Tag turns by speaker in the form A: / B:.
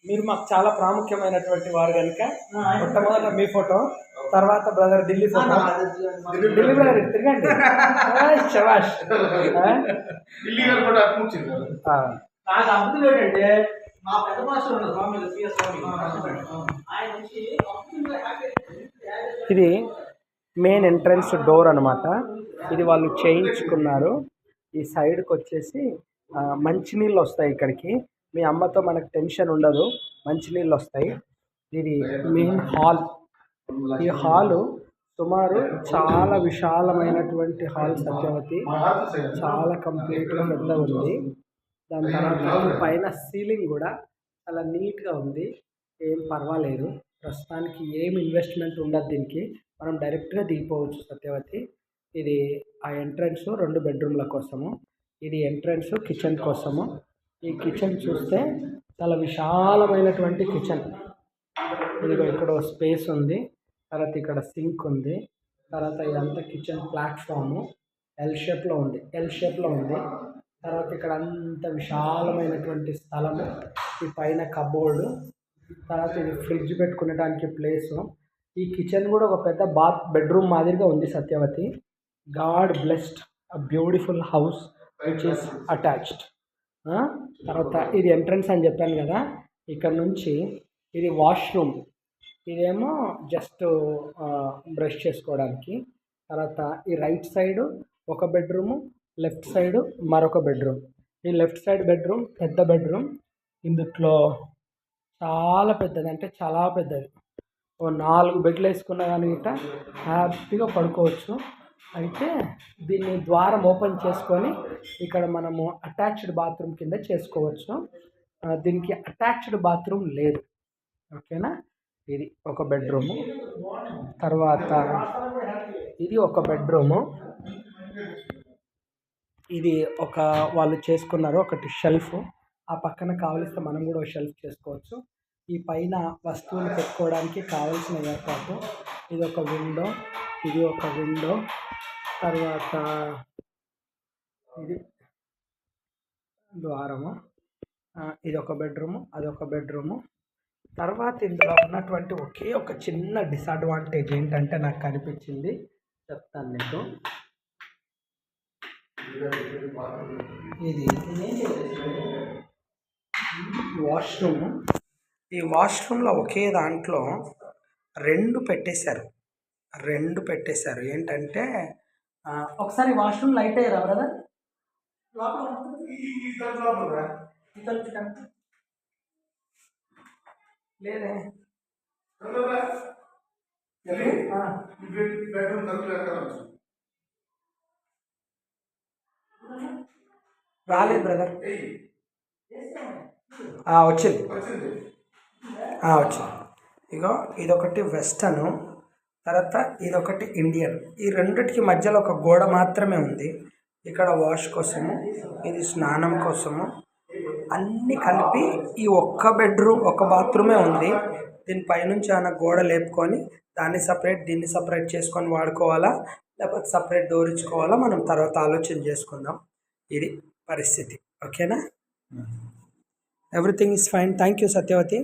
A: మీరు మాకు చాలా ప్రాముఖ్యమైనటువంటి వారు కనుక మొట్టమొదట మీ ఫోటో, తర్వాత brother Delhi photo. Delhi brother తిరగండి. శబాష్.
B: నాకు అర్థం ఏంటంటే మా పెద్ద మాస్టర్ స్వామి సిఎస్ స్వామి ఆయన నుంచి
A: ఇది మెయిన్ ఎంట్రన్స్ డోర్ అనమాట. ఇది వాళ్ళు చేయించుకున్నారు. ఈ సైడ్కి వచ్చేసి మంచినీళ్ళు వస్తాయి ఇక్కడికి. మీ అమ్మతో మనకు టెన్షన్ ఉండదు, మంచినీళ్ళు వస్తాయి. ఇది మెయిన్ హాల్. ఈ హాలు సుమారు చాలా విశాలమైనటువంటి హాల్ సత్యవతి. చాలా కంప్లీట్గా పెద్ద ఉంది. దాని తర్వాత పైన సీలింగ్ కూడా చాలా నీట్గా ఉంది. ఏం పర్వాలేదు. ప్రస్తుతానికి ఏం ఇన్వెస్ట్మెంట్ ఉండదు దీనికి. మనం డైరెక్ట్గా దిగిపోవచ్చు సత్యవతి. ఇది ఆ ఎంట్రన్స్ 2 బెడ్రూమ్ల కోసము. ఇది ఎంట్రన్స్ కిచెన్ కోసము. ఈ కిచెన్ చూస్తే చాలా విశాలమైనటువంటి కిచెన్. ఇదిగో ఇక్కడ స్పేస్ ఉంది. తర్వాత ఇక్కడ సింక్ ఉంది. తర్వాత ఇదంతా కిచెన్ ప్లాట్ఫాము ఎల్ షేప్లో ఉంది. తర్వాత ఇక్కడ అంత విశాలమైనటువంటి స్థలము. ఈ పైన కబోర్డు. తర్వాత ఇది ఫ్రిడ్జ్ పెట్టుకునేటానికి ప్లేసు. ఈ కిచెన్ కూడా ఒక పెద్ద బెడ్రూమ్ మాదిరిగా ఉంది Satyavathi. God blessed a beautiful house which is attached. తర్వాత ఇది ఎంట్రన్స్ అని చెప్పాను కదా. ఇక్కడ నుంచి ఇది వాష్రూమ్. ఇదేమో జస్ట్ బ్రష్ చేసుకోవడానికి. తర్వాత ఈ రైట్ సైడు ఒక బెడ్రూము, లెఫ్ట్ సైడు మరొక బెడ్రూమ్. ఈ లెఫ్ట్ సైడ్ బెడ్రూమ్ పెద్ద బెడ్రూమ్. ఇందులో చాలా పెద్దది, అంటే చాలా పెద్దది. ఓ 4 బెడ్లు వేసుకున్నా కానీ గిట్ట హ్యాపీగా పడుకోవచ్చు. అయితే దీన్ని ద్వారం ఓపెన్ చేసుకొని ఇక్కడ మనము అటాచ్డ్ బాత్రూమ్ కింద చేసుకోవచ్చు. దీనికి అటాచ్డ్ బాత్రూమ్ లేదు. ఓకేనా. ఇది ఒక బెడ్రూము. తర్వాత ఇది ఒక బెడ్రూము. ఇది ఒక వాళ్ళు చేసుకున్నారు ఒకటి షెల్ఫ్. ఆ పక్కన కావలిస్తే మనం కూడా ఒక షెల్ఫ్ చేసుకోవచ్చు. ఈ పైన వస్తువులు పెట్టుకోవడానికి కావలసిన ఏర్పాటు. ఇది ఒక విండో, ఇది ఒక విండో. తర్వాత ఇది ద్వారము. ఇది ఒక బెడ్రూము, అదొక బెడ్రూము. తర్వాత ఇందులో ఉన్నటువంటి ఒకే ఒక చిన్న డిసడ్వాంటేజ్ ఏంటంటే నాకు కనిపించింది, చెప్తాను నీకు. ఇది వాష్రూమ్. ఈ వాష్రూమ్లో ఒకే దాంట్లో 2 పెట్టేశారు. ఏంటంటే ఒకసారి వాష్రూమ్ లైట్ అయ్యారా బ్రదర్? లేదే. రాలేదు బ్రదర్. వచ్చింది. ఇగో ఇదొకటి వెస్టర్ను, తర్వాత ఇదొకటి ఇండియన్. ఈ రెండిటికి మధ్యలో ఒక గోడ మాత్రమే ఉంది. ఇక్కడ వాష్ కోసము, ఇది స్నానం కోసము. అన్నీ కలిపి ఈ ఒక్క బెడ్రూమ్, ఒక బాత్రూమే ఉంది. దీనిపైనుంచి ఏమైనా గోడ లేపుకొని దాన్ని సపరేట్, దీన్ని సపరేట్ చేసుకొని వాడుకోవాలా, లేకపోతే సపరేట్ డోర్ ఇచ్చుకోవాలా, మనం తర్వాత ఆలోచన చేసుకుందాం. ఇది పరిస్థితి. ఓకేనా. Everything is fine. Thank you Satyavathi.